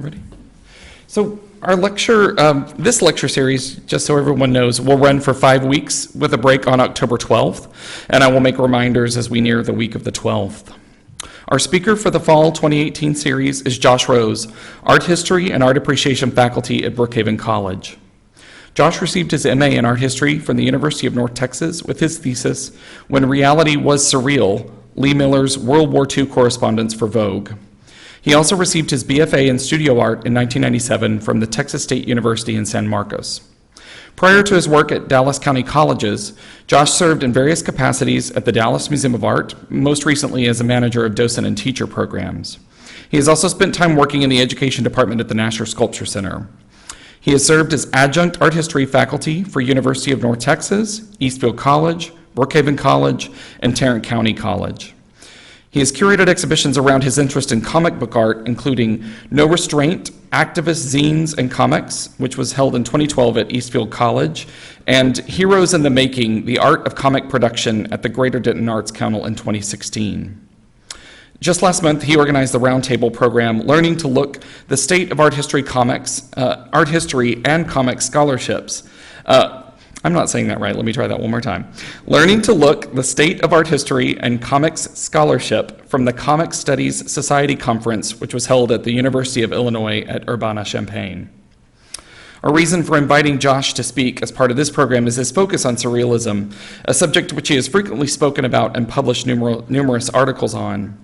everybody. So our lecture, this lecture series, just so everyone knows, will run for 5 weeks with a break on October 12th, and I will make reminders as we near the week of the 12th. Our speaker for the fall 2018 series is Josh Rose, Art History and Art Appreciation faculty at Brookhaven College. Josh received his MA in Art History from the University of North Texas with his thesis, When Reality Was Surreal, Lee Miller's World War II Correspondence for Vogue. He also received his BFA in Studio Art in 1997 from the Texas State University in San Marcos. Prior to his work at Dallas County Colleges, Josh served in various capacities at the Dallas Museum of Art, most recently as a manager of docent and teacher programs. He has also spent time working in the education department at the Nasher Sculpture Center. He has served as adjunct art history faculty for University of North Texas, Eastfield College, Brookhaven College, and Tarrant County College. He has curated exhibitions around his interest in comic book art, including No Restraint, Activist Zines and Comics, which was held in 2012 at Eastfield College, and Heroes in the Making, The Art of Comic Production at the Greater Denton Arts Council in 2016. Just last month, he organized the roundtable program, Learning to Look, the State of Art History Comics, Art History and Comics Scholarships. I'm not saying that right, let me try that one more time. Learning to Look, the State of Art History and Comics Scholarship from the Comic Studies Society Conference, which was held at the University of Illinois at Urbana-Champaign. Our reason for inviting Josh to speak as part of this program is his focus on surrealism, a subject which he has frequently spoken about and published numerous articles on.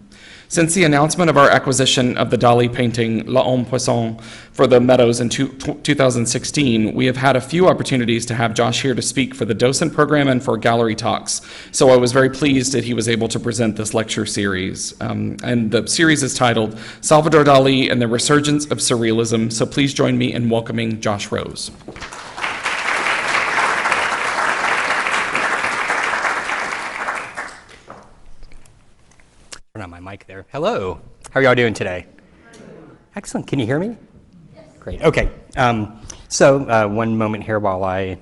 Since the announcement of our acquisition of the Dali painting L'Homme Poisson for the Meadows in 2016, we have had a few opportunities to have Josh here to speak for the docent program and for gallery talks. So I was very pleased that he was able to present this lecture series. And the series is titled Salvador Dalí and the Resurgence of Surrealism. So please join me in welcoming Josh Rose. Turn on my mic there. Hello. How are y'all doing today? Excellent. Can you hear me? Yes. Great. Okay. So one moment here while I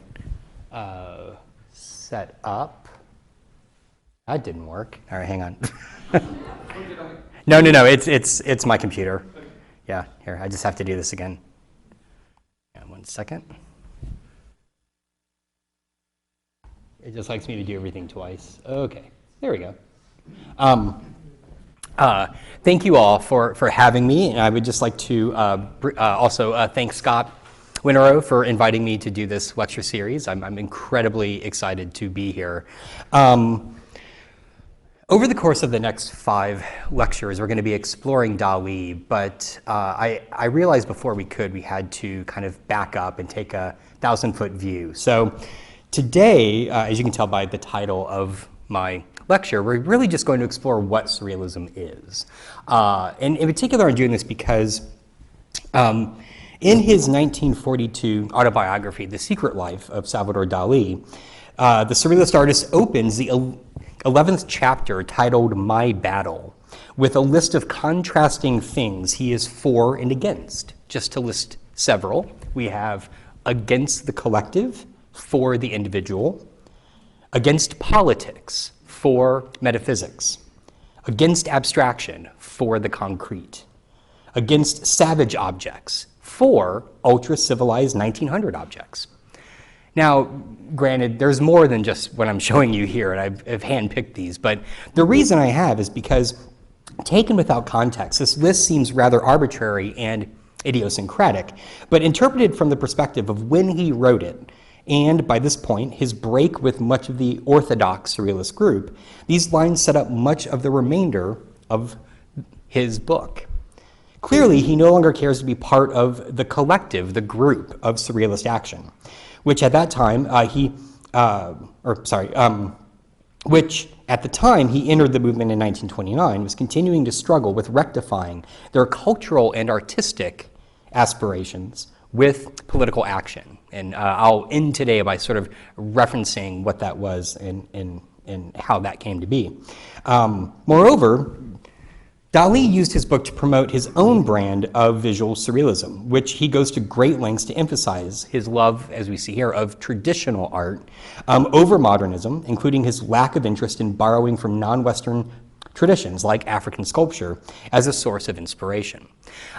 set up. That didn't work. All right, hang on. No. It's my computer. Yeah. Here, I just have to do this again. Yeah, 1 second. It just likes me to do everything twice. Okay. There we go. Thank you all for having me, and I would just like to also thank Scott Winterow for inviting me to do this lecture series. I'm incredibly excited to be here. Over the course of the next 5 lectures, we're going to be exploring Dali, but I realized before we had to kind of back up and take a 1,000-foot view. So today, as you can tell by the title of my lecture, we're really just going to explore what surrealism is. And in particular, I'm doing this because in his 1942 autobiography, The Secret Life of Salvador Dalí, the surrealist artist opens the 11th chapter titled My Battle with a list of contrasting things he is for and against. Just to list several, we have against the collective, for the individual, against politics, for metaphysics, against abstraction, for the concrete, against savage objects, for ultra-civilized 1900 objects. Now, granted, there's more than just what I'm showing you here, and I've handpicked these, but the reason I have is because, taken without context, this list seems rather arbitrary and idiosyncratic, but interpreted from the perspective of when he wrote it, and by this point, his break with much of the orthodox surrealist group, these lines set up much of the remainder of his book. Clearly, he no longer cares to be part of the collective, the group of surrealist action, which at that time which at the time he entered the movement in 1929, was continuing to struggle with rectifying their cultural and artistic aspirations with political action. And I'll end today by sort of referencing what that was and how that came to be. Moreover, Dalí used his book to promote his own brand of visual surrealism, which he goes to great lengths to emphasize his love, as we see here, of traditional art over modernism, including his lack of interest in borrowing from non-Western traditions like African sculpture as a source of inspiration.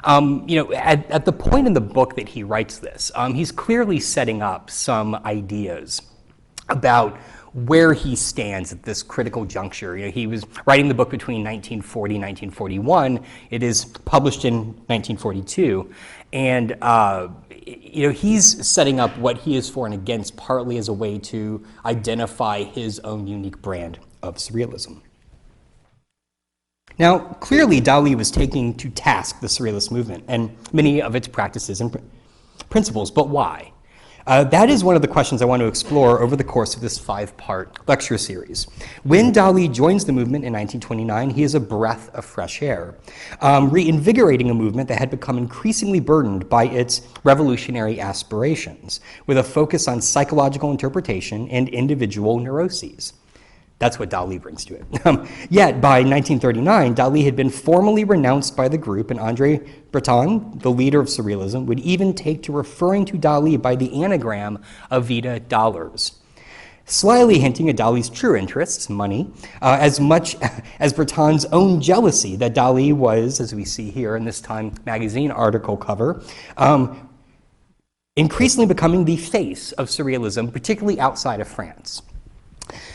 At the point in the book that he writes this, he's clearly setting up some ideas about where he stands at this critical juncture. He was writing the book between 1940 and 1941. It is published in 1942. And he's setting up what he is for and against partly as a way to identify his own unique brand of surrealism. Now, clearly, Dali was taking to task the Surrealist movement and many of its practices and principles, but why? That is one of the questions I want to explore over the course of this 5-part lecture series. When Dali joins the movement in 1929, he is a breath of fresh air, reinvigorating a movement that had become increasingly burdened by its revolutionary aspirations, with a focus on psychological interpretation and individual neuroses. That's what Dali brings to it. Yet, by 1939, Dali had been formally renounced by the group, and André Breton, the leader of Surrealism, would even take to referring to Dali by the anagram of Vita dollars, slyly hinting at Dali's true interests, money, as much as Breton's own jealousy that Dali was, as we see here in this Time magazine article cover, increasingly becoming the face of Surrealism, particularly outside of France.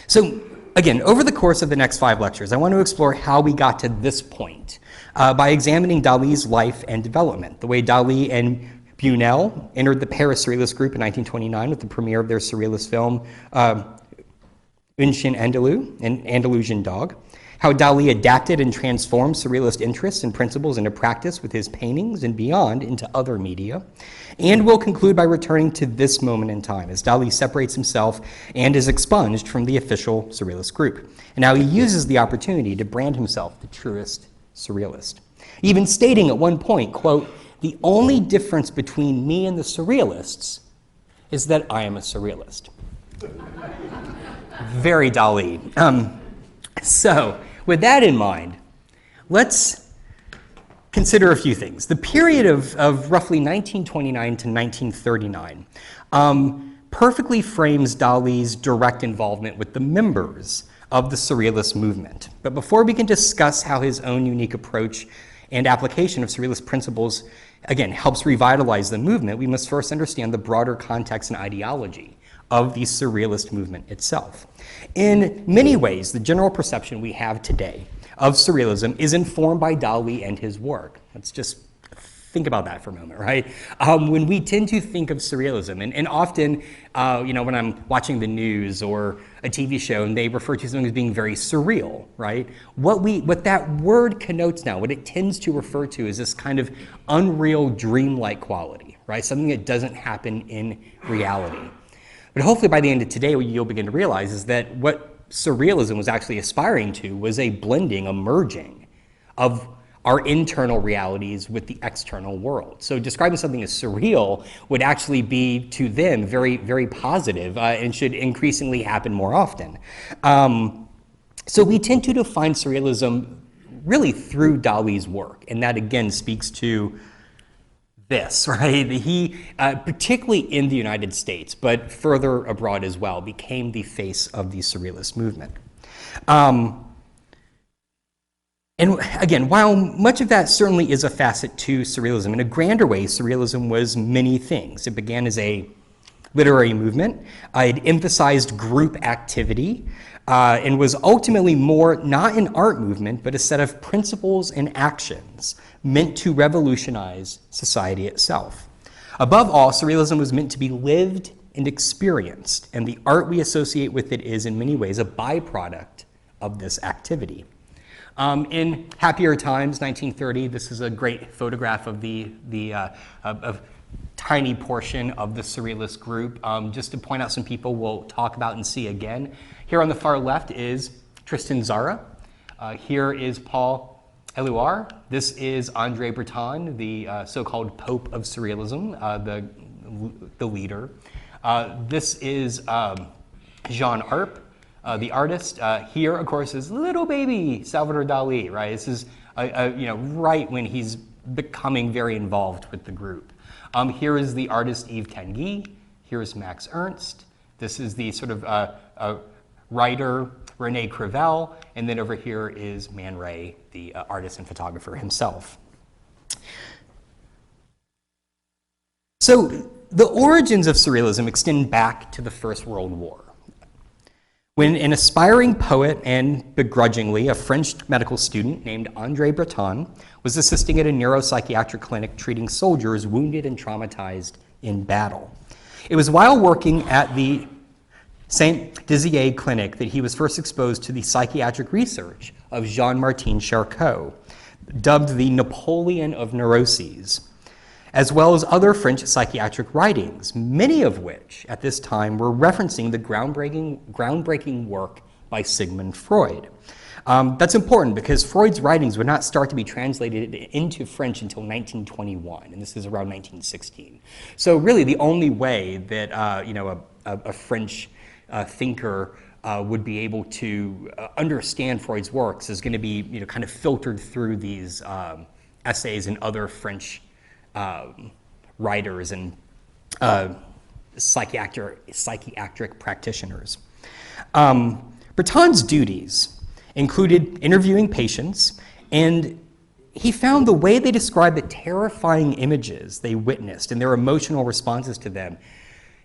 So, again, over the course of the next 5 lectures, I want to explore how we got to this point by examining Dali's life and development, the way Dali and Bunel entered the Paris Surrealist group in 1929 with the premiere of their Surrealist film, Un Chien Andalou, an Andalusian dog, how Dali adapted and transformed Surrealist interests and principles into practice with his paintings and beyond into other media. And we'll conclude by returning to this moment in time as Dali separates himself and is expunged from the official Surrealist group. And now he uses the opportunity to brand himself the truest Surrealist, even stating at one point, quote, "The only difference between me and the Surrealists is that I am a Surrealist." Very Dali. So, with that in mind, let's consider a few things. The period of roughly 1929 to 1939 perfectly frames Dali's direct involvement with the members of the Surrealist movement. But before we can discuss how his own unique approach and application of Surrealist principles, again, helps revitalize the movement, we must first understand the broader context and ideology of the Surrealist movement itself. In many ways, the general perception we have today of Surrealism is informed by Dali and his work. Let's just think about that for a moment, right? When we tend to think of Surrealism, and often, when I'm watching the news or a TV show and they refer to something as being very surreal, right? What that word connotes now, what it tends to refer to is this kind of unreal, dreamlike quality, right? Something that doesn't happen in reality. But hopefully by the end of today, what you'll begin to realize is that what Surrealism was actually aspiring to was a blending, a merging of our internal realities with the external world. So describing something as surreal would actually be, to them, very, very positive and should increasingly happen more often. So we tend to define Surrealism really through Dali's work, and that again speaks to this, right? He, particularly in the United States, but further abroad as well, became the face of the Surrealist movement. And again, while much of that certainly is a facet to Surrealism, in a grander way, Surrealism was many things. It began as a literary movement. It emphasized group activity and was ultimately more not an art movement, but a set of principles and actions meant to revolutionize society itself. Above all, Surrealism was meant to be lived and experienced, and the art we associate with it is in many ways a byproduct of this activity. In Happier Times, 1930, this is a great photograph of the tiny portion of the Surrealist group. Just to point out some people we'll talk about and see again. Here on the far left is Tristan Tzara. Here is Paul Éluard. This is André Breton, the so-called Pope of Surrealism, the leader. This is Jean Arp, the artist. Here, of course, is little baby Salvador Dalí, right? This is right when he's becoming very involved with the group. Here is the artist Yves Tanguy. Here is Max Ernst. This is the sort of writer, René Crevel, and then over here is Man Ray, the artist and photographer himself. So the origins of Surrealism extend back to the First World War, when an aspiring poet and begrudgingly a French medical student named André Breton was assisting at a neuropsychiatric clinic treating soldiers wounded and traumatized in battle. It was while working at the Saint Dizier clinic that he was first exposed to the psychiatric research of Jean-Martin Charcot, dubbed the Napoleon of neuroses, as well as other French psychiatric writings, many of which at this time were referencing the groundbreaking work by Sigmund Freud. That's important because Freud's writings would not start to be translated into French until 1921, and this is around 1916. So really the only way that a French thinker would be able to understand Freud's works is going to be kind of filtered through these essays and other French writers and psychiatric practitioners. Breton's duties included interviewing patients, and he found the way they described the terrifying images they witnessed and their emotional responses to them.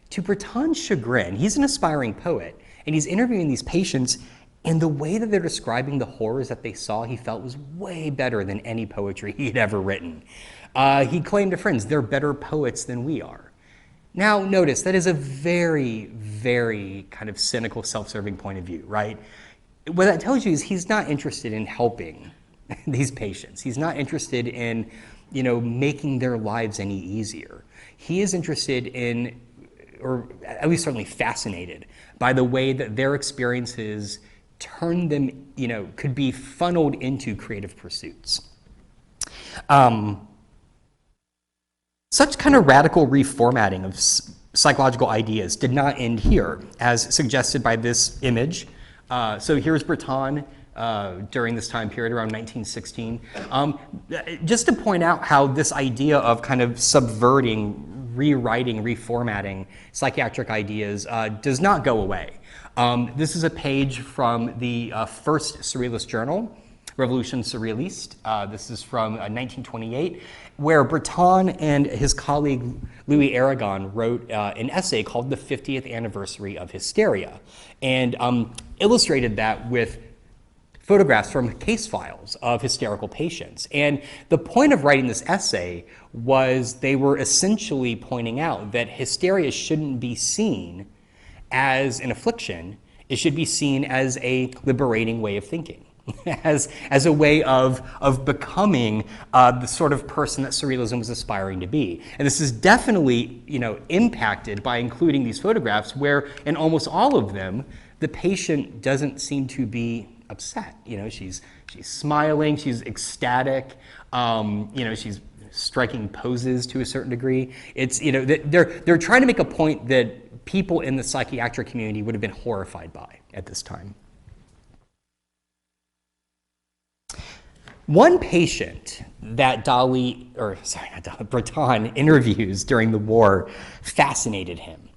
To Breton's chagrin, he's an aspiring poet, and he's interviewing these patients, and the way that they're describing the horrors that they saw, he felt was way better than any poetry he had ever written. He claimed to friends, they're better poets than we are. Now, notice, that is a very, very kind of cynical, self-serving point of view, right? What that tells you is he's not interested in helping these patients. He's not interested in, making their lives any easier. He is interested in, or at least certainly fascinated by the way that their experiences turn them, could be funneled into creative pursuits. Such kind of radical reformatting of psychological ideas did not end here, as suggested by this image. So here's Breton during this time period, around 1916. Just to point out how this idea of kind of subverting, rewriting, reformatting psychiatric ideas does not go away. This is a page from the first Surrealist journal, Revolution Surrealist. This is from 1928, where Breton and his colleague Louis Aragon wrote an essay called The 50th Anniversary of Hysteria, and illustrated that with photographs from case files of hysterical patients. And the point of writing this essay was they were essentially pointing out that hysteria shouldn't be seen as an affliction. It should be seen as a liberating way of thinking. as a way of becoming the sort of person that Surrealism was aspiring to be. And this is definitely, impacted by including these photographs where in almost all of them, the patient doesn't seem to be upset. She's smiling, she's ecstatic, she's striking poses to a certain degree. It's, they're trying to make a point that people in the psychiatric community would have been horrified by at this time. One patient that Breton interviews during the war fascinated him.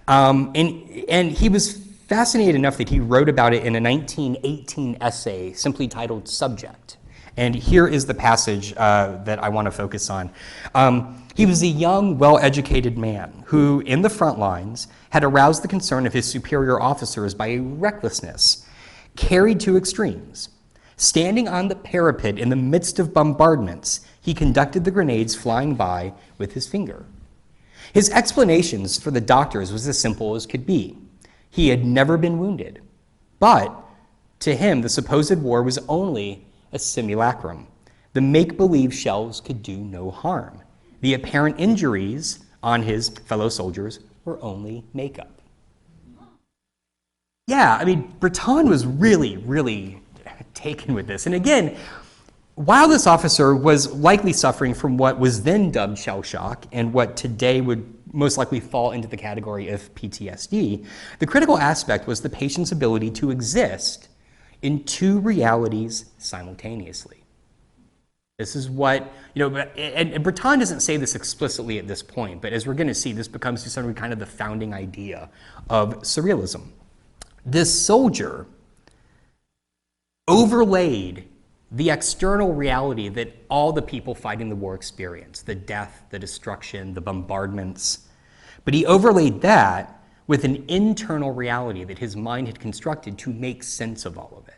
And he was fascinated enough that he wrote about it in a 1918 essay simply titled Subject. And here is the passage that I want to focus on. He was a young, well-educated man who, in the front lines, had aroused the concern of his superior officers by a recklessness carried to extremes. Standing on the parapet in the midst of bombardments, he conducted the grenades flying by with his finger. His explanations for the doctors was as simple as could be. He had never been wounded, but to him, the supposed war was only a simulacrum. The make-believe shells could do no harm. The apparent injuries on his fellow soldiers were only makeup. Yeah, Breton was really, really taken with this. And again, while this officer was likely suffering from what was then dubbed shell shock and what today would most likely fall into the category of PTSD, the critical aspect was the patient's ability to exist in two realities simultaneously. This is what, and Breton doesn't say this explicitly at this point, but as we're going to see, this becomes sort of kind of the founding idea of Surrealism. This soldier overlaid the external reality that all the people fighting the war experienced, the death, the destruction, the bombardments. But he overlaid that with an internal reality that his mind had constructed to make sense of all of it.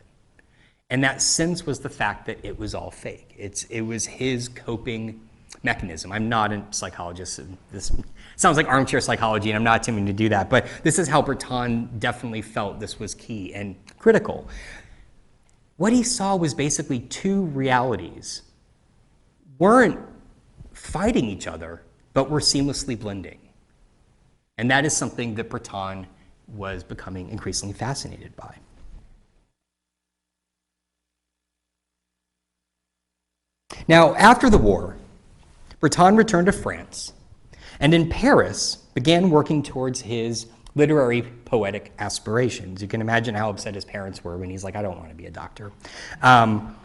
And that sense was the fact that it was all fake. It was his coping mechanism. I'm not a psychologist. And this sounds like armchair psychology, and I'm not attempting to do that. But this is how Breton definitely felt this was key and critical. What he saw was basically two realities weren't fighting each other, but were seamlessly blending. And that is something that Breton was becoming increasingly fascinated by. Now, after the war, Breton returned to France, and in Paris began working towards his literary poetic aspirations. You can imagine how upset his parents were when he's like, I don't want to be a doctor. And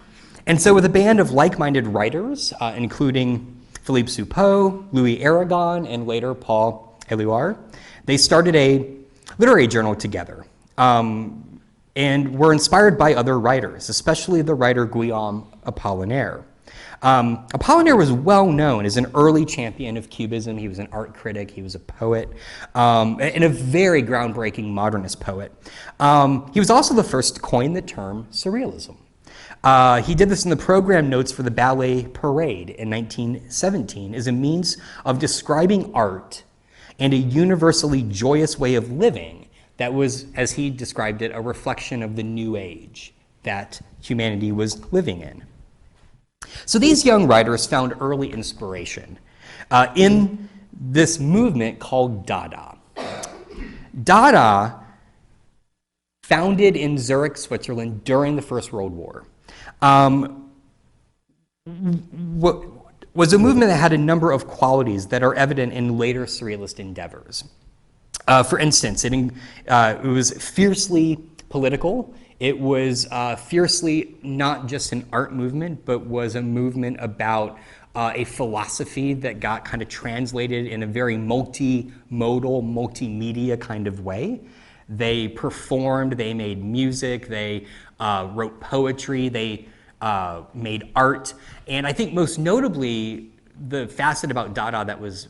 so with a band of like-minded writers, including Philippe Soupeau, Louis Aragon, and later Paul Éluard, they started a literary journal together and were inspired by other writers, especially the writer Guillaume Apollinaire. Apollinaire was well known as an early champion of Cubism. He was an art critic, he was a poet, and a very groundbreaking modernist poet. He was also the first to coin the term Surrealism. He did this in the program notes for the ballet Parade in 1917 as a means of describing art and a universally joyous way of living that was, as he described it, a reflection of the new age that humanity was living in. So these young writers found early inspiration in this movement called Dada. Dada, founded in Zurich, Switzerland during the First World War, was a movement that had a number of qualities that are evident in later Surrealist endeavors. For instance, it was fiercely political. It was fiercely not just an art movement, but was a movement about a philosophy that got kind of translated in a very multimodal, multimedia kind of way. They performed, they made music, they wrote poetry, they made art. And I think most notably, the facet about Dada that was,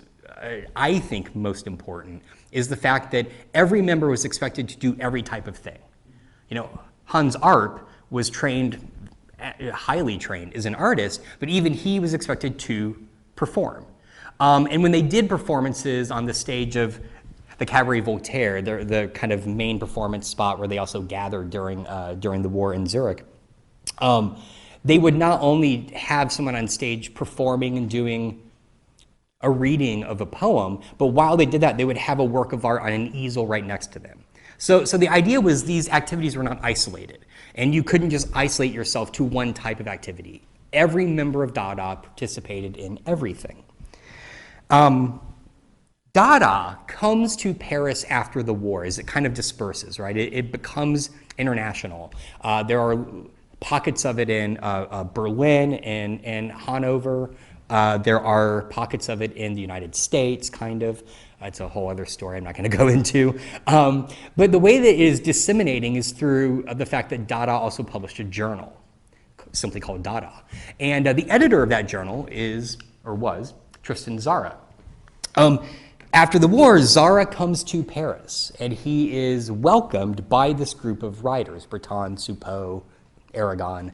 I think, most important is the fact that every member was expected to do every type of thing. You know, Hans Arp was trained, highly trained as an artist, but even he was expected to perform. And when they did performances on the stage of the Cabaret Voltaire, the kind of main performance spot where they also gathered during the war in Zurich, they would not only have someone on stage performing and doing a reading of a poem, but while they did that, they would have a work of art on an easel right next to them. So the idea was these activities were not isolated, and you couldn't just isolate yourself to one type of activity. Every member of Dada participated in everything. Dada comes to Paris after the war as it kind of disperses, right? It becomes international. There are pockets of it in Berlin and Hanover. There are pockets of it in the United States, kind of. It's a whole other story I'm not going to go into. But the way that it is disseminating is through the fact that Dada also published a journal, simply called Dada. And the editor of that journal was Tristan Tzara. After the war, Tzara comes to Paris, and he is welcomed by this group of writers, Breton, Soupeau, Aragon,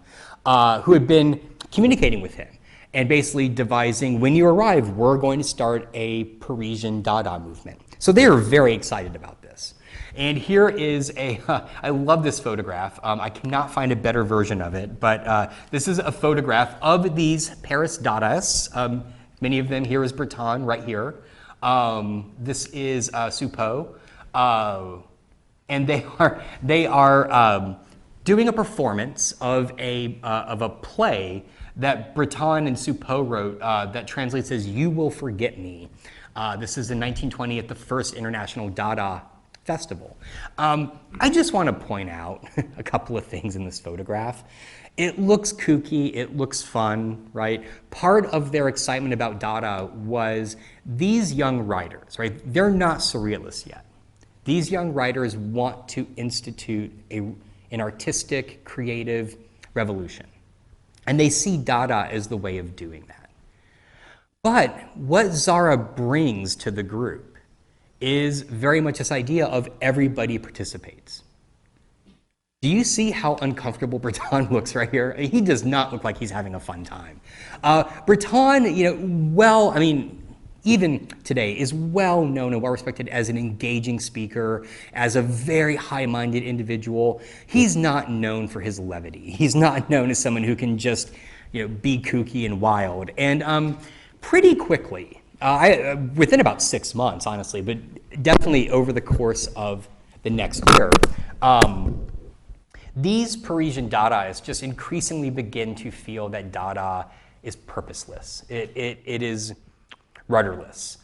who had been communicating with him and basically devising, when you arrive, we're going to start a Parisian Dada movement. So they are very excited about this. And here is I love this photograph. I cannot find a better version of it, but this is a photograph of these Paris Dadaists. Many of them, here is Breton right here. This is Soupeau. And they are doing a performance of a play that Breton and Soupeau wrote that translates as "You Will Forget Me." This is in 1920 at the first International Dada Festival. I just want to point out a couple of things in this photograph. It looks kooky, it looks fun, right? Part of their excitement about Dada was these young writers, right? They're not surrealists yet. These young writers want to institute an artistic, creative revolution. And they see Dada as the way of doing that. But what Zara brings to the group is very much this idea of everybody participates. Do you see how uncomfortable Breton looks right here? He does not look like he's having a fun time. Breton, even today, is well known and well respected as an engaging speaker, as a very high-minded individual. He's not known for his levity. He's not known as someone who can just, be kooky and wild. And pretty quickly, within about 6 months, honestly, but definitely over the course of the next year, these Parisian Dadaists just increasingly begin to feel that Dada is purposeless. It is rudderless.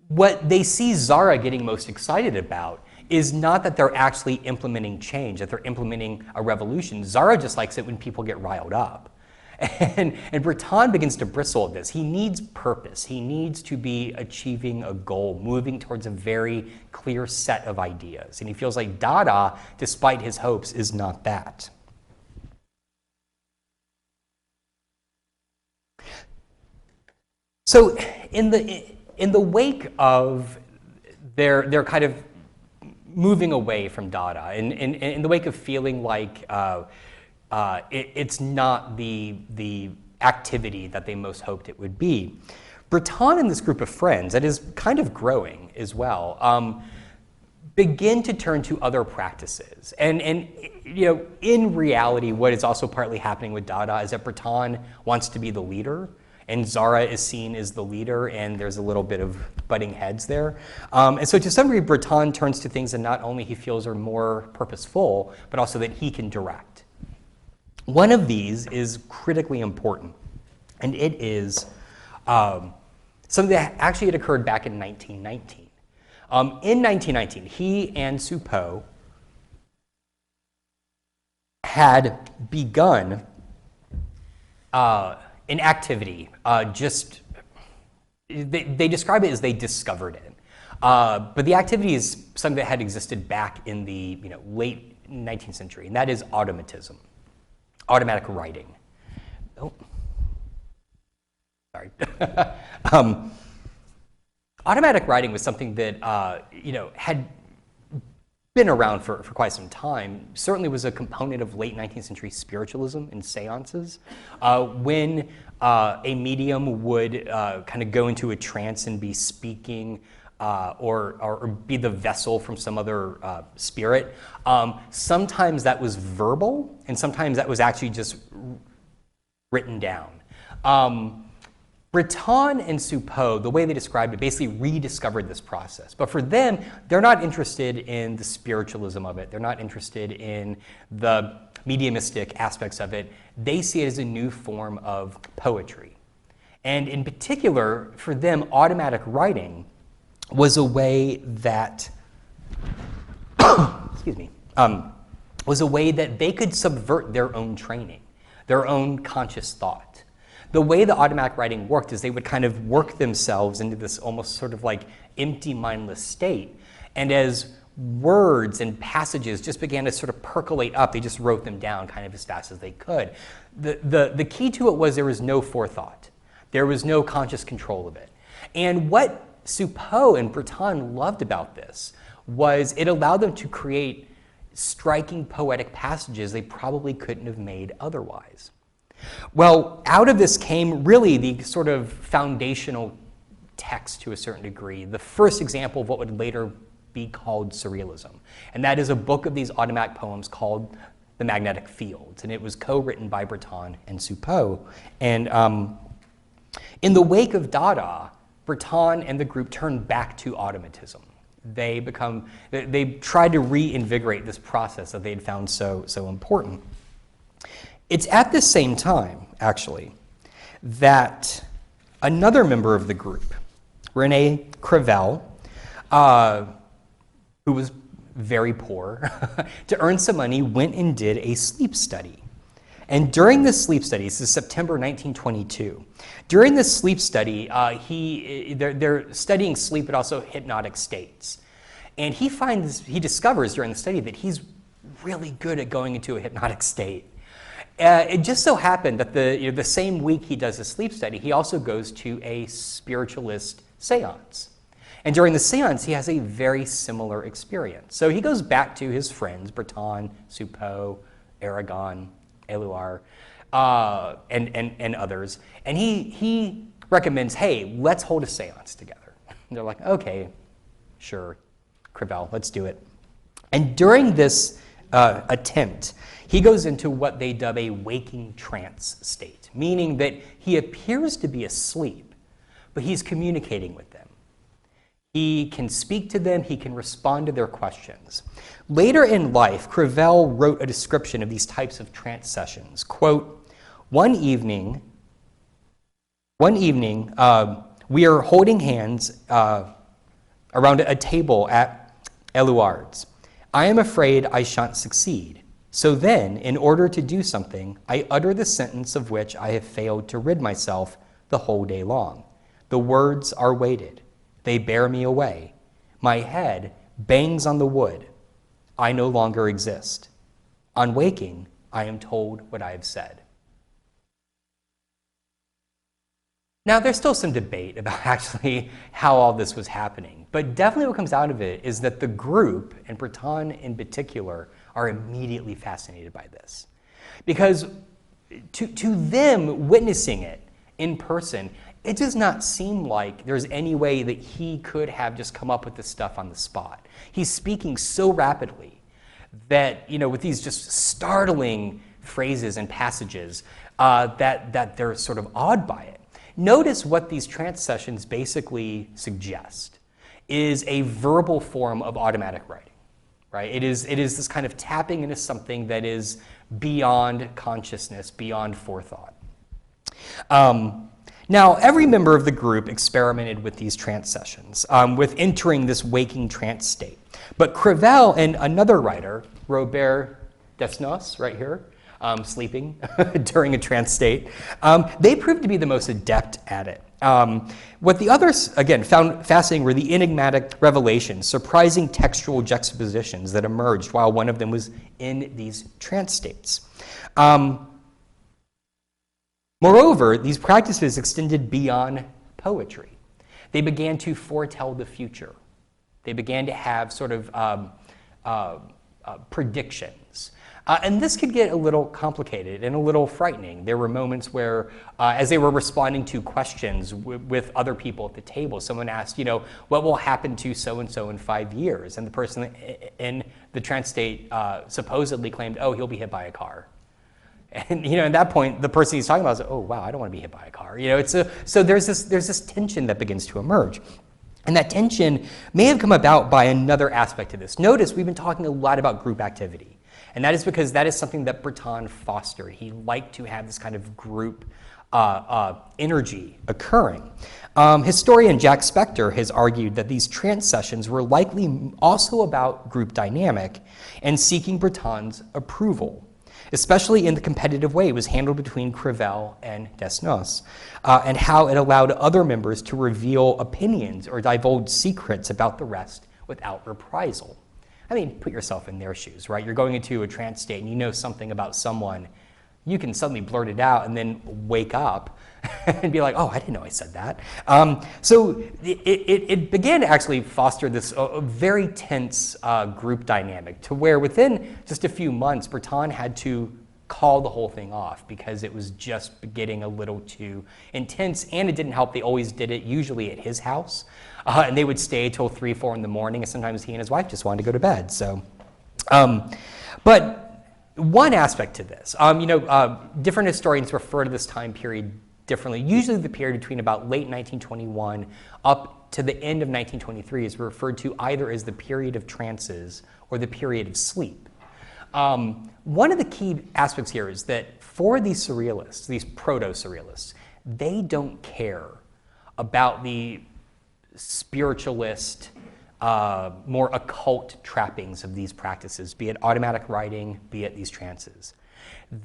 What they see Zara getting most excited about is not that they're actually implementing change, that they're implementing a revolution. Zara just likes it when people get riled up. And Breton begins to bristle at this. He needs purpose. He needs to be achieving a goal, moving towards a very clear set of ideas. And he feels like Dada, despite his hopes, is not that. So in the wake of their kind of moving away from Dada, in the wake of feeling like it's not the activity that they most hoped it would be, Breton and this group of friends, that is kind of growing as well, begin to turn to other practices. And in reality, what is also partly happening with Dada is that Breton wants to be the leader, and Zara is seen as the leader, and there's a little bit of butting heads there. And so to some degree, Breton turns to things that not only he feels are more purposeful, but also that he can direct. One of these is critically important, and it is something that actually had occurred back in 1919. In 1919, he and Suppot had begun an activity, they describe it as they discovered it. But the activity is something that had existed back in the late 19th century, and that is automatism, automatic writing. Oh, sorry. Automatic writing was something that had been around for quite some time. Certainly was a component of late 19th century spiritualism and seances. When a medium would kind of go into a trance and be speaking or be the vessel from some other spirit, sometimes that was verbal and sometimes that was actually just written down. Breton and Suppot, the way they described it, basically rediscovered this process. But for them, they're not interested in the spiritualism of it. They're not interested in the mediumistic aspects of it. They see it as a new form of poetry. And in particular, for them, automatic writing was a way that, was a way that they could subvert their own training, their own conscious thought. The way the automatic writing worked is they would kind of work themselves into this almost sort of like empty, mindless state. And as words and passages just began to sort of percolate up, they just wrote them down kind of as fast as they could. The key to it was there was no forethought. There was no conscious control of it. And what Suppot and Breton loved about this was it allowed them to create striking poetic passages they probably couldn't have made otherwise. Well, out of this came really the sort of foundational text to a certain degree, the first example of what would later be called Surrealism. And that is a book of these automatic poems called The Magnetic Fields. And it was co-written by Breton and Suppot. And in the wake of Dada, Breton and the group turned back to automatism. They tried to reinvigorate this process that they had found so important. It's at the same time, actually, that another member of the group, René Crevel, who was very poor, to earn some money, went and did a sleep study. And during this sleep study, this is September 1922, during this sleep study, they're studying sleep but also hypnotic states. And he discovers during the study that he's really good at going into a hypnotic state. It just so happened that the same week he does a sleep study, he also goes to a spiritualist seance. And during the seance, he has a very similar experience. So he goes back to his friends, Breton, Soupeau, Aragon, Éluard, and others, and he recommends, hey, let's hold a seance together. And they're like, okay, sure, Crevel, let's do it. And during this attempt, he goes into what they dub a waking trance state, meaning that he appears to be asleep, but he's communicating with them. He can speak to them, he can respond to their questions. Later in life, Crevel wrote a description of these types of trance sessions. Quote, one evening, we are holding hands around a table at Éluard's. I am afraid I shan't succeed. So then, in order to do something, I utter the sentence of which I have failed to rid myself the whole day long. The words are weighted. They bear me away. My head bangs on the wood. I no longer exist. On waking, I am told what I have said. Now, there's still some debate about actually how all this was happening, but definitely what comes out of it is that the group, and Breton in particular, are immediately fascinated by this. Because to them, witnessing it in person, it does not seem like there's any way that he could have just come up with this stuff on the spot. He's speaking so rapidly that, with these just startling phrases and passages that they're sort of awed by it. Notice what these trance sessions basically suggest is a verbal form of automatic writing, right? It is this kind of tapping into something that is beyond consciousness, beyond forethought. Now, every member of the group experimented with these trance sessions, with entering this waking trance state. But Crevel and another writer, Robert Desnos, right here, sleeping during a trance state, they proved to be the most adept at it. What the others, again, found fascinating were the enigmatic revelations, surprising textual juxtapositions that emerged while one of them was in these trance states. Moreover, these practices extended beyond poetry. They began to foretell the future. They began to have sort of predictions. And this could get a little complicated and a little frightening. There were moments where, as they were responding to questions with other people at the table, someone asked, what will happen to so-and-so in 5 years? And the person in the trance state supposedly claimed, oh, he'll be hit by a car. And at that point, the person he's talking about is, oh wow, I don't want to be hit by a car. So there's this tension that begins to emerge, and that tension may have come about by another aspect to this. Notice we've been talking a lot about group activity, and that is because that is something that Breton fostered. He liked to have this kind of group energy occurring. Historian Jack Spector has argued that these trance sessions were likely also about group dynamic and seeking Breton's approval, especially in the competitive way it was handled between Crevel and Desnos, and how it allowed other members to reveal opinions or divulge secrets about the rest without reprisal. I mean, put yourself in their shoes, right? You're going into a trance state and you know something about someone. You can suddenly blurt it out and then wake up and be like, oh, I didn't know I said that. So it began to actually foster this very tense group dynamic to where within just a few months, Breton had to call the whole thing off because it was just getting a little too intense, and it didn't help. They always did it usually at his house, and they would stay till 3, 4 in the morning, and sometimes he and his wife just wanted to go to bed. So, but one aspect to this, different historians refer to this time period differently. Usually the period between about late 1921 up to the end of 1923 is referred to either as the period of trances or the period of sleep. One of the key aspects here is that for these surrealists, these proto-surrealists, they don't care about the spiritualist, more occult trappings of these practices, be it automatic writing, be it these trances.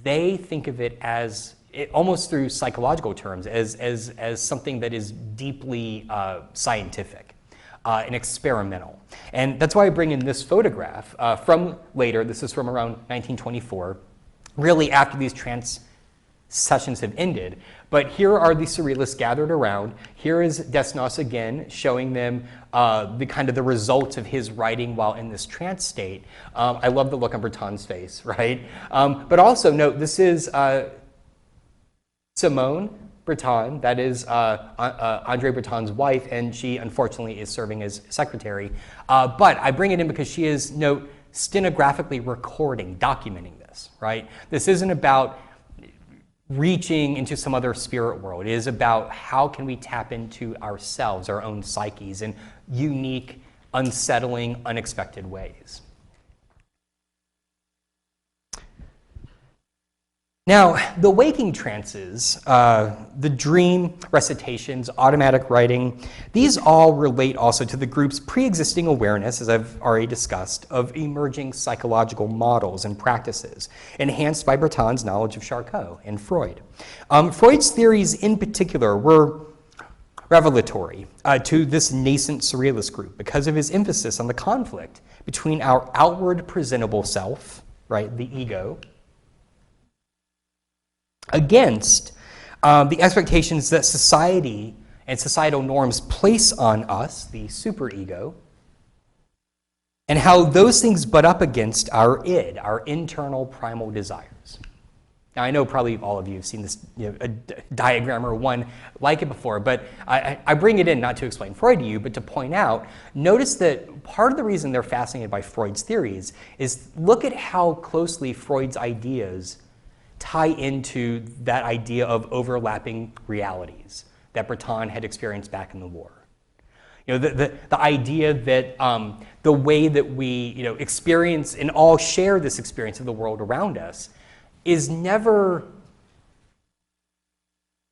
They think of it as, almost through psychological terms, as something that is deeply scientific. and experimental. And that's why I bring in this photograph from later. This is from around 1924, really after these trance sessions have ended. But here are the Surrealists gathered around. Here is Desnos again, showing them the results of his writing while in this trance state. I love the look on Breton's face, right? But also note, this is Simone Breton, that is André Breton's wife, and she unfortunately is serving as secretary. But I bring it in because she is, note, stenographically recording, documenting this, right? This isn't about reaching into some other spirit world. It is about how can we tap into ourselves, our own psyches, in unique, unsettling, unexpected ways. Now, the waking trances, the dream recitations, automatic writing, these all relate also to the group's pre-existing awareness, as I've already discussed, of emerging psychological models and practices, enhanced by Breton's knowledge of Charcot and Freud. Freud's theories in particular were revelatory to this nascent surrealist group because of his emphasis on the conflict between our outward presentable self, right, the ego, against the expectations that society and societal norms place on us, the superego, and how those things butt up against our id, our internal primal desires. Now, I know probably all of you have seen this a diagram or one like it before, but I bring it in not to explain Freud to you, but to point out, notice that part of the reason they're fascinated by Freud's theories is look at how closely Freud's ideas tie into that idea of overlapping realities that Breton had experienced back in the war. You know, the idea that the way that we experience and all share this experience of the world around us is never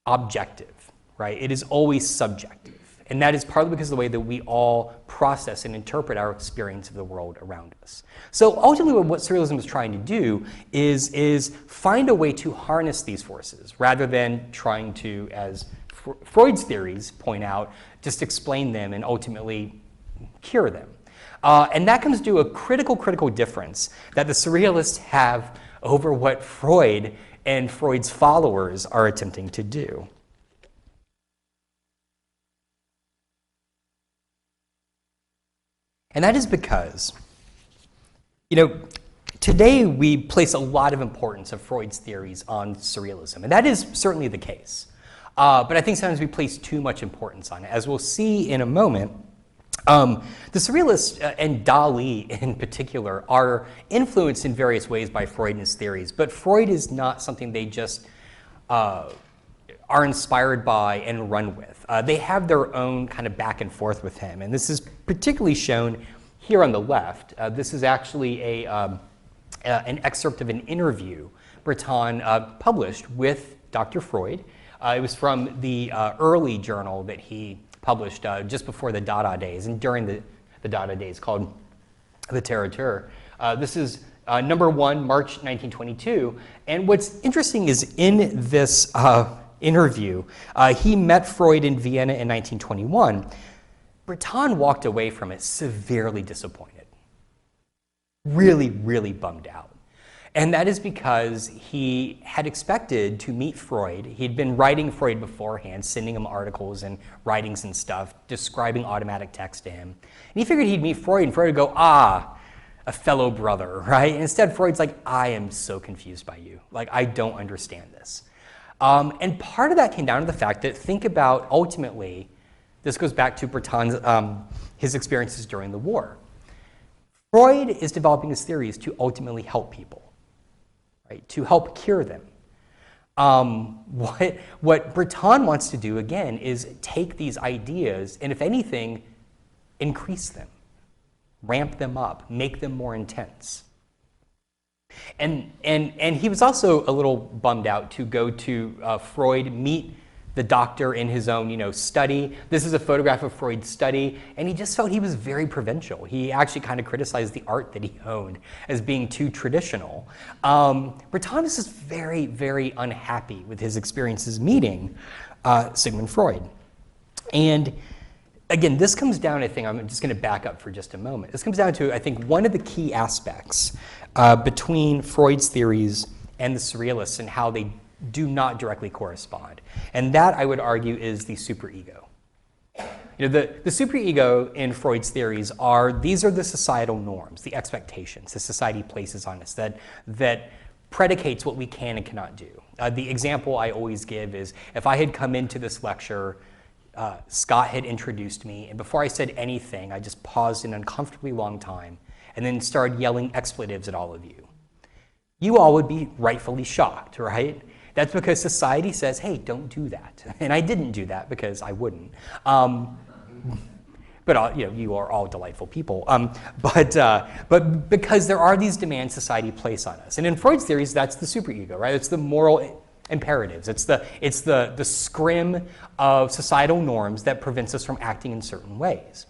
objective, right? It is always subjective. And that is partly because of the way that we all process and interpret our experience of the world around us. So ultimately what Surrealism is trying to do is find a way to harness these forces rather than trying to, as Freud's theories point out, just explain them and ultimately cure them. And that comes to a critical difference that the Surrealists have over what Freud and Freud's followers are attempting to do. And that is because, today we place a lot of importance of Freud's theories on Surrealism, and that is certainly the case. But I think sometimes we place too much importance on it. As we'll see in a moment, the Surrealists and Dali in particular are influenced in various ways by Freud and his theories, but Freud is not something they just are inspired by and run with. They have their own kind of back and forth with him, and this is particularly shown here on the left. This is actually an excerpt of an interview Breton published with Dr. Freud. It was from the early journal that he published just before the Dada days and during the Dada days, called the Littérature. This is number 1, March 1922, and what's interesting is in this interview, he met Freud in Vienna in 1921. Breton walked away from it severely disappointed, really bummed out. And that is because he had expected to meet Freud. He'd been writing Freud beforehand, sending him articles and writings and stuff, describing automatic text to him. And he figured he'd meet Freud, and Freud would go, a fellow brother, right? And instead, Freud's like, I am so confused by you. Like, I don't understand this. And part of that came down to the fact that, think about, ultimately, this goes back to Breton's, his experiences during the war. Freud is developing his theories to ultimately help people, right? To help cure them. What Breton wants to do, again, is take these ideas and, if anything, increase them, ramp them up, make them more intense. And he was also a little bummed out to go to Freud, meet the doctor in his own, study. This is a photograph of Freud's study, and he just felt he was very provincial. He actually kind of criticized the art that he owned as being too traditional. Breton is just very unhappy with his experiences meeting Sigmund Freud. And again, this comes down, I think, I'm just going to back up for just a moment. This comes down to, I think, one of the key aspects between Freud's theories and the Surrealists and how they do not directly correspond. And that, I would argue, is the superego. You know, the superego in Freud's theories these are the societal norms, the expectations the society places on us that predicates what we can and cannot do. The example I always give is if I had come into this lecture, Scott had introduced me, and before I said anything, I just paused an uncomfortably long time and then started yelling expletives at all of you. You all would be rightfully shocked, right? That's because society says, hey, don't do that. And I didn't do that because I wouldn't. But you know, you are all delightful people. But because there are these demands society place on us. And in Freud's theories, that's the superego, right? It's the moral imperatives. It's the scrim of societal norms that prevents us from acting in certain ways.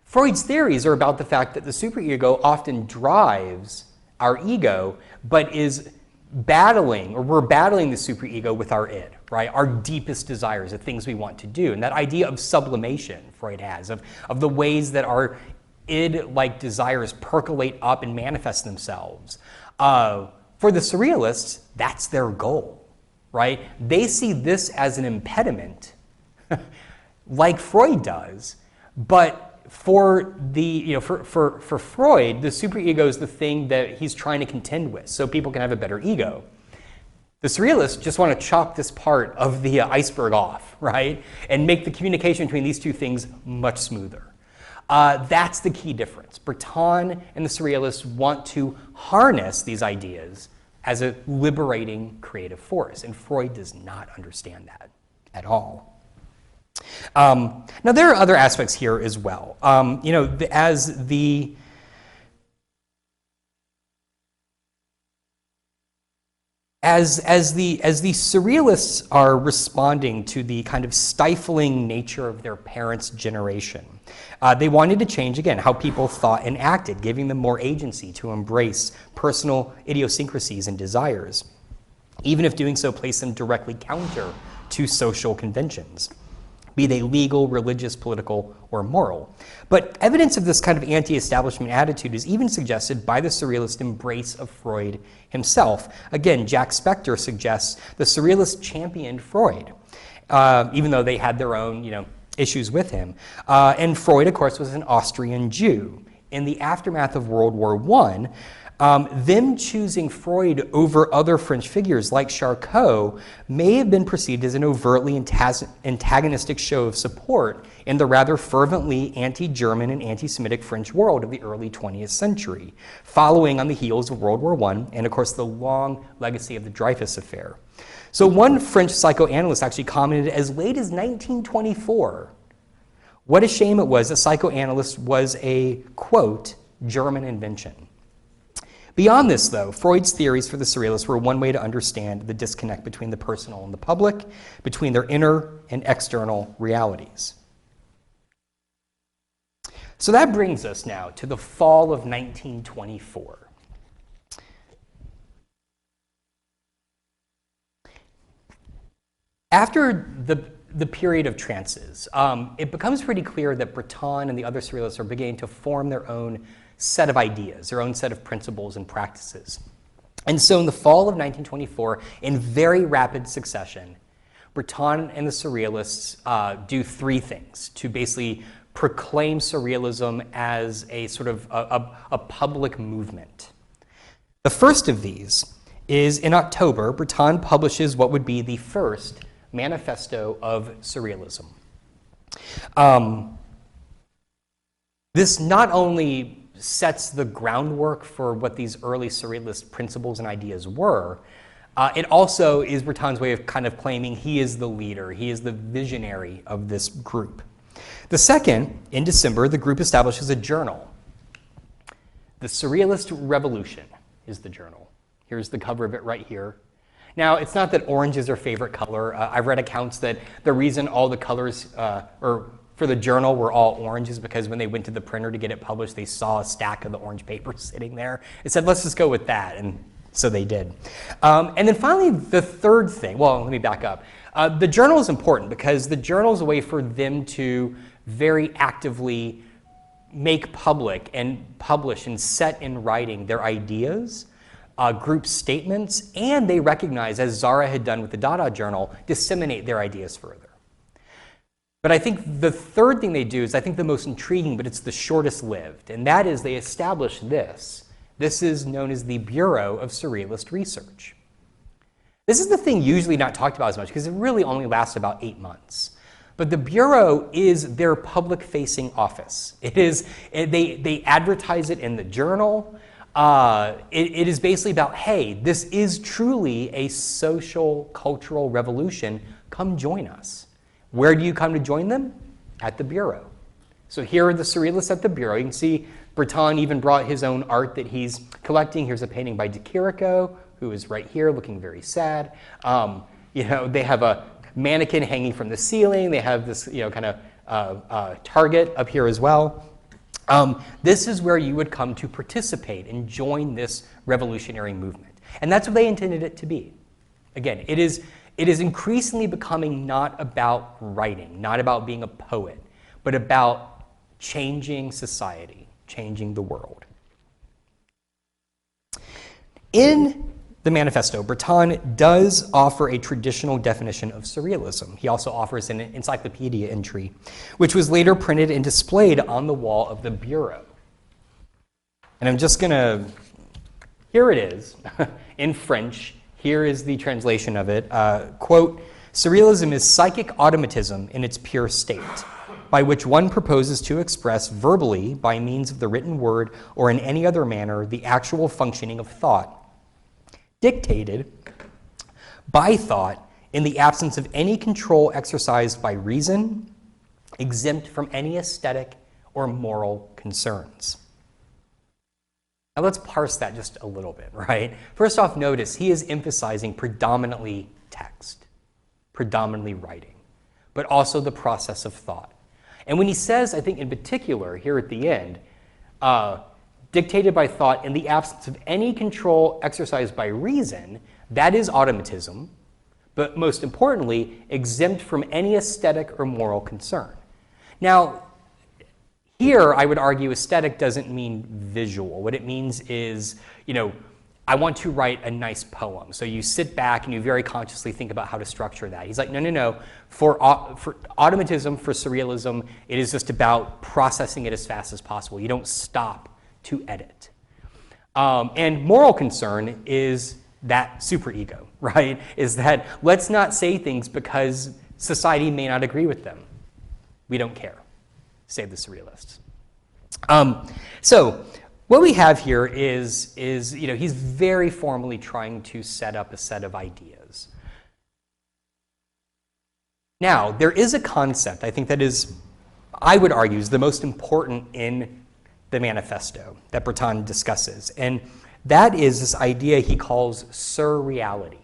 Freud's theories are about the fact that the superego often drives our ego, but is battling, or we're battling the superego with our id, right? Our deepest desires, the things we want to do. And that idea of sublimation Freud has, of the ways that our id-like desires percolate up and manifest themselves. For the Surrealists, that's their goal, right? They see this as an impediment, like Freud does, but for Freud, the superego is the thing that he's trying to contend with, so people can have a better ego. The Surrealists just want to chop this part of the iceberg off, right? And make the communication between these two things much smoother. That's the key difference. Breton and the Surrealists want to harness these ideas as a liberating creative force, and Freud does not understand that at all. Now, there are other aspects here as well. You know, as the Surrealists are responding to the kind of stifling nature of their parents' generation, they wanted to change, again, how people thought and acted, giving them more agency to embrace personal idiosyncrasies and desires, even if doing so placed them directly counter to social conventions, be they legal, religious, political, or moral. But evidence of this kind of anti-establishment attitude is even suggested by the Surrealist embrace of Freud himself. Again, Jack Spector suggests the Surrealists championed Freud, even though they had their own, you know, issues with him. And Freud, of course, was an Austrian Jew. In the aftermath of World War I, them choosing Freud over other French figures like Charcot may have been perceived as an overtly antagonistic show of support in the rather fervently anti-German and anti-Semitic French world of the early 20th century, following on the heels of World War I and, of course, the long legacy of the Dreyfus Affair. So one French psychoanalyst actually commented as late as 1924, what a shame it was that psychoanalyst was a, quote, German invention. Beyond this, though, Freud's theories for the Surrealists were one way to understand the disconnect between the personal and the public, between their inner and external realities. So that brings us now to the fall of 1924. After the period of trances, it becomes pretty clear that Breton and the other Surrealists are beginning to form their own set of ideas, their own set of principles and practices. And so in the fall of 1924, in very rapid succession, Breton and the Surrealists do three things to basically proclaim Surrealism as a sort of a public movement. The first of these is in October, Breton publishes what would be the first Manifesto of Surrealism. This not only sets the groundwork for what these early Surrealist principles and ideas were, it also is Breton's way of kind of claiming he is the leader, he is the visionary of this group. The second, in December, the group establishes a journal. The Surrealist Revolution is the journal. Here's the cover of it right here. Now, it's not that orange is their favorite color. I've read accounts that the reason all the colors for the journal were all orange is because when they went to the printer to get it published, they saw a stack of the orange paper sitting there. They said, let's just go with that, and so they did. And then finally, the third thing, well, let me back up. The journal is important because the journal is a way for them to very actively make public and publish and set in writing their ideas, group statements, and they recognize, as Zara had done with the Dada Journal, disseminate their ideas further. But I think the third thing they do is, I think, the most intriguing, but it's the shortest lived, and that is they establish this. This is known as the Bureau of Surrealist Research. This is the thing usually not talked about as much because it really only lasts about 8 months. But the Bureau is their public-facing office. They advertise it in the journal. It is basically about, hey, this is truly a social, cultural revolution. Come join us. Where do you come to join them? At the Bureau. So here are the Surrealists at the Bureau. You can see Breton even brought his own art that he's collecting. Here's a painting by De Chirico, who is right here looking very sad. They have a mannequin hanging from the ceiling. They have this kind of target up here as well. This is where you would come to participate and join this revolutionary movement. And that's what they intended it to be. Again, it is increasingly becoming not about writing, not about being a poet, but about changing society, changing the world. In the Manifesto, Breton does offer a traditional definition of surrealism. He also offers an encyclopedia entry, which was later printed and displayed on the wall of the Bureau. And I'm just gonna, here it is, in French. Here is the translation of it. Quote, "Surrealism is psychic automatism in its pure state, by which one proposes to express verbally, by means of the written word or in any other manner, the actual functioning of thought, dictated by thought in the absence of any control exercised by reason, exempt from any aesthetic or moral concerns." Now let's parse that just a little bit, right? First off, notice he is emphasizing predominantly text, predominantly writing, but also the process of thought. And when he says, I think in particular here at the end, dictated by thought in the absence of any control exercised by reason, that is automatism, but most importantly, exempt from any aesthetic or moral concern. Now, here I would argue aesthetic doesn't mean visual. What it means is, I want to write a nice poem. So you sit back and you very consciously think about how to structure that. He's like, no. For automatism, for surrealism, it is just about processing it as fast as possible. You don't stop to edit. And moral concern is that superego, right? Is that let's not say things because society may not agree with them. We don't care, say the surrealists. So what we have here is he's very formally trying to set up a set of ideas. Now, there is a concept I think that is, I would argue, is the most important in the Manifesto that Breton discusses, and that is this idea he calls surreality.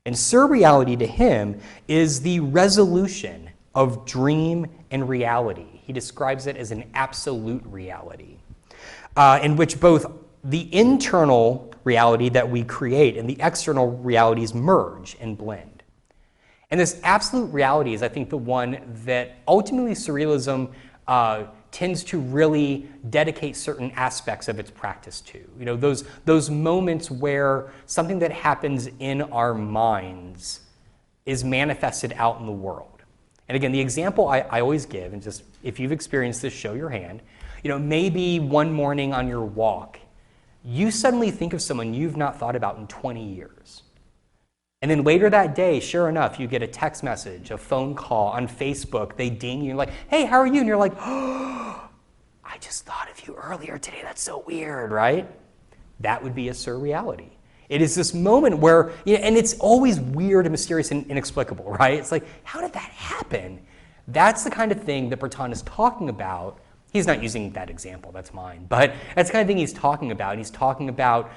And surreality to him is the resolution of dream and reality. He describes it as an absolute reality, in which both the internal reality that we create and the external realities merge and blend. And this absolute reality is, I think, the one that ultimately surrealism tends to really dedicate certain aspects of its practice to. Those moments where something that happens in our minds is manifested out in the world. And again, the example I always give, and just if you've experienced this, show your hand. Maybe one morning on your walk, you suddenly think of someone you've not thought about in 20 years. And then later that day, sure enough, you get a text message, a phone call on Facebook, they ding you, like, hey, how are you? And you're like, oh, I just thought of you earlier today, that's so weird, right? That would be a surreality. It is this moment where, and it's always weird and mysterious and inexplicable, right? It's like, how did that happen? That's the kind of thing that Breton is talking about. He's not using that example, that's mine, but that's the kind of thing he's talking about. And he's talking about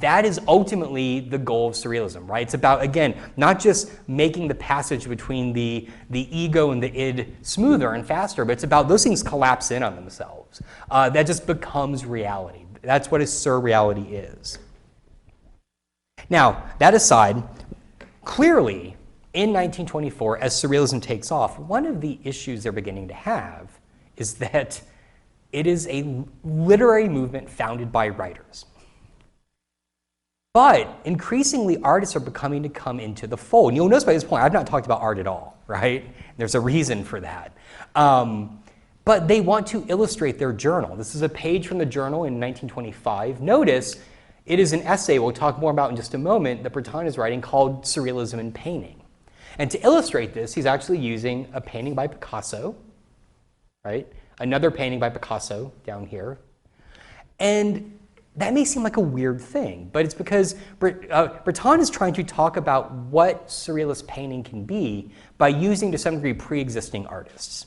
that is ultimately the goal of surrealism, right? It's about, again, not just making the passage between the ego and the id smoother and faster, but it's about those things collapse in on themselves. That just becomes reality. That's what a surreality is. Now, that aside, clearly, in 1924, as Surrealism takes off, one of the issues they're beginning to have is that it is a literary movement founded by writers. But increasingly, artists are becoming to come into the fold. And you'll notice by this point, I've not talked about art at all, right? There's a reason for that. But they want to illustrate their journal. This is a page from the journal in 1925. Notice it is an essay we'll talk more about in just a moment that Breton is writing called Surrealism in Painting. And to illustrate this, he's actually using a painting by Picasso, right? Another painting by Picasso down here. And that may seem like a weird thing, but it's because Breton is trying to talk about what Surrealist painting can be by using, to some degree, pre-existing artists.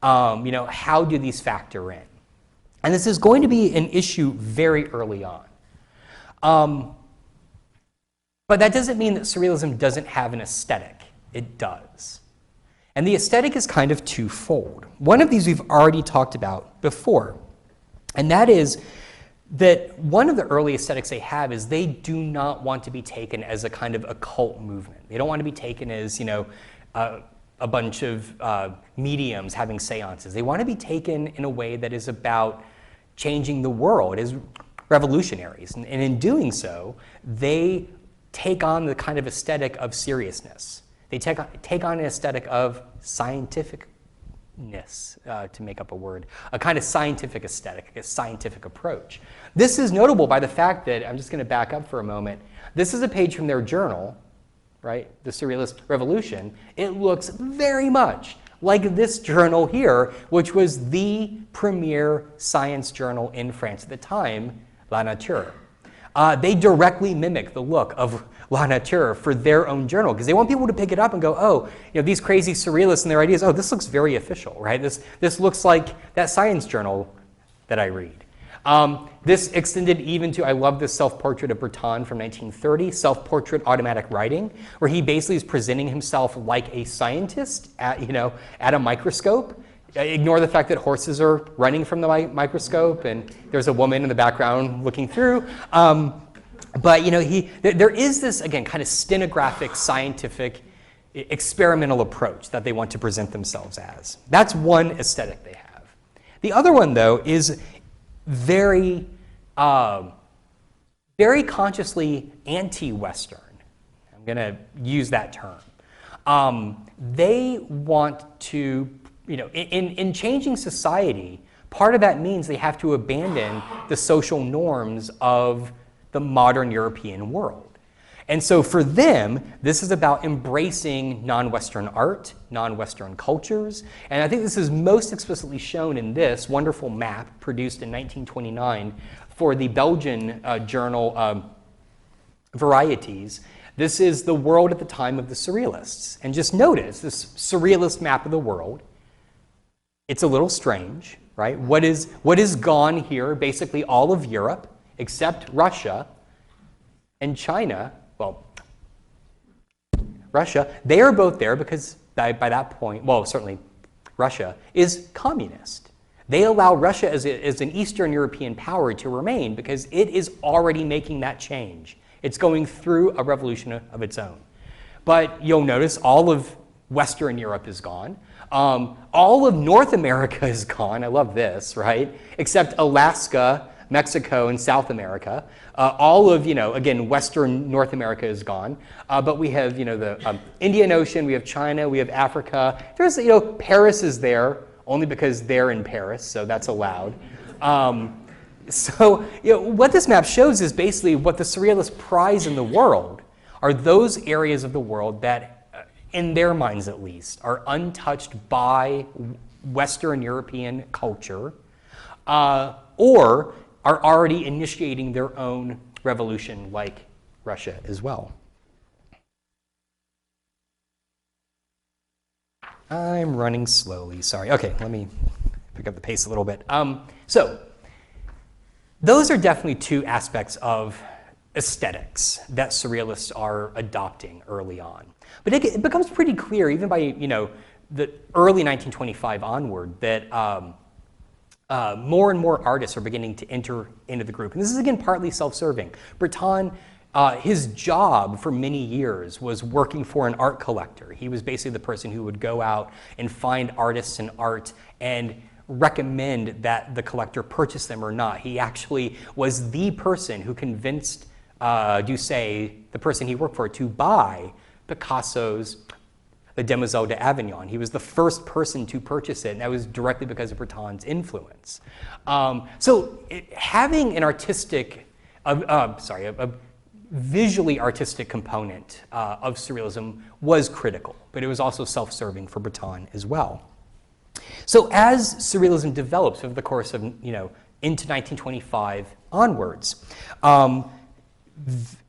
How do these factor in? And this is going to be an issue very early on. But that doesn't mean that Surrealism doesn't have an aesthetic. It does. And the aesthetic is kind of twofold. One of these we've already talked about before, and that is that one of the early aesthetics they have is they do not want to be taken as a kind of occult movement. They don't want to be taken as, a bunch of mediums having seances. They want to be taken in a way that is about changing the world, as revolutionaries. And in doing so, they take on the kind of aesthetic of seriousness. They take on an aesthetic of scientificness, to make up a word, a kind of scientific aesthetic, a scientific approach. This is notable by the fact that, I'm just going to back up for a moment, this is a page from their journal, right, the Surrealist Revolution. It looks very much like this journal here, which was the premier science journal in France at the time, La Nature. They directly mimic the look of La Nature for their own journal because they want people to pick it up and go, oh, these crazy surrealists and their ideas, oh, this looks very official, right? This looks like that science journal that I read. This extended even to, I love this self-portrait of Breton from 1930, self-portrait automatic writing, where he basically is presenting himself like a scientist at a microscope. Ignore the fact that horses are running from the microscope and there's a woman in the background looking through. But there is this, again, kind of stenographic, scientific, experimental approach that they want to present themselves as. That's one aesthetic they have. The other one, though, is very, very consciously anti-Western. I'm going to use that term. They want to, in changing society, part of that means they have to abandon the social norms of the modern European world. And so for them, this is about embracing non-Western art, non-Western cultures. And I think this is most explicitly shown in this wonderful map produced in 1929 for the Belgian journal Varieties. This is the world at the time of the Surrealists. And just notice this Surrealist map of the world. It's a little strange, right? What is gone here? Basically all of Europe, except Russia and China. Well, Russia, they are both there because by that point, well, certainly Russia is communist. They allow Russia as an Eastern European power to remain because it is already making that change. It's going through a revolution of its own. But you'll notice all of Western Europe is gone. All of North America is gone. I love this, right? Except Alaska, Mexico, and South America. All of, again, Western North America is gone. But we have, the Indian Ocean, we have China, we have Africa. There's, Paris is there only because they're in Paris, so that's allowed. So, what this map shows is basically what the Surrealists prize in the world are those areas of the world that, in their minds at least, are untouched by Western European culture, or are already initiating their own revolution like Russia as well. I'm running slowly, sorry. Okay, let me pick up the pace a little bit. So, those are definitely two aspects of aesthetics that Surrealists are adopting early on. But it becomes pretty clear, even by the early 1925 onward, that more and more artists are beginning to enter into the group. And this is, again, partly self-serving. Breton His job for many years was working for an art collector. He was basically the person who would go out and find artists and art and recommend that the collector purchase them or not. He actually was the person who convinced Doucet, the person he worked for, to buy Picasso's The Demoiselle d'Avignon. He was the first person to purchase it, and that was directly because of Breton's influence. Having an artistic, a visually artistic component of Surrealism was critical, but it was also self-serving for Breton as well. So as Surrealism develops over the course of, into 1925 onwards,